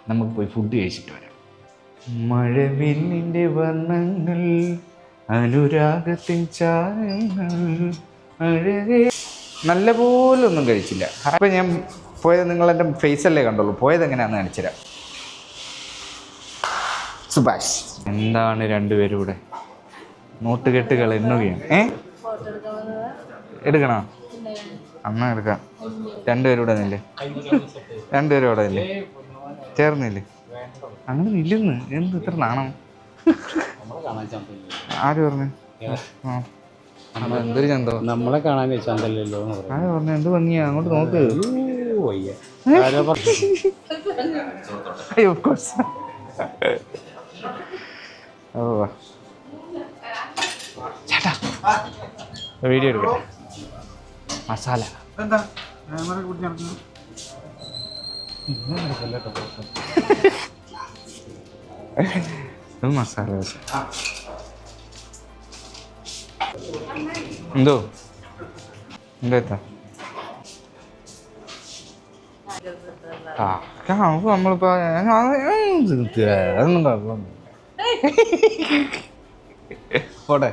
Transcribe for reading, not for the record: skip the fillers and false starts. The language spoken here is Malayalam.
നമുക്ക് പോയി ഫുഡ് കഴിച്ചിട്ട് വരാം. മഴവില്ലിൻ്റെ വർണ്ണങ്ങൾ, അനുരാഗത്തിൻ ചാരങ്ങൾ, അഴകേ. നല്ല പോലെ ഒന്നും കഴിച്ചില്ല. അപ്പം ഞാൻ പോയത് നിങ്ങളെൻ്റെ ഫേസല്ലേ കണ്ടുള്ളൂ. പോയത് എങ്ങനെയാണെന്ന് കാണിച്ചുതരാം. സുഭാഷ്, എന്താണ് രണ്ടുപേരും ഇവിടെ നോട്ടുകെട്ടുകൾ എണ്ണുകയാണ്? എടുക്കണോ? അമ്മ എടുക്കാം. രണ്ടുപേരും ഇവിടെ നില്ലേ? രണ്ടുപേരും ഇവിടെ നില്ലേ? ചേർന്നില്ലേ? അങ്ങനെ ഇല്ലെന്ന്. എന്ത് ഇത്ര നാണം? ആര് പറഞ്ഞു? എന്തൊരു ചന്തോ നമ്മളെ കാണാൻ ചന്തല്ലോ. ആര് പറഞ്ഞു? എന്ത് ഭംഗിയാ, അങ്ങോട്ട് നോക്ക്. ഓ ചേട്ടാ, വീഡിയോ എടുക്കട്ടെ. മസാല മസാല എന്തോ എന്താ നമ്മളിപ്പോ അതൊന്നും കുഴപ്പമൊന്നും പോട്ടെ.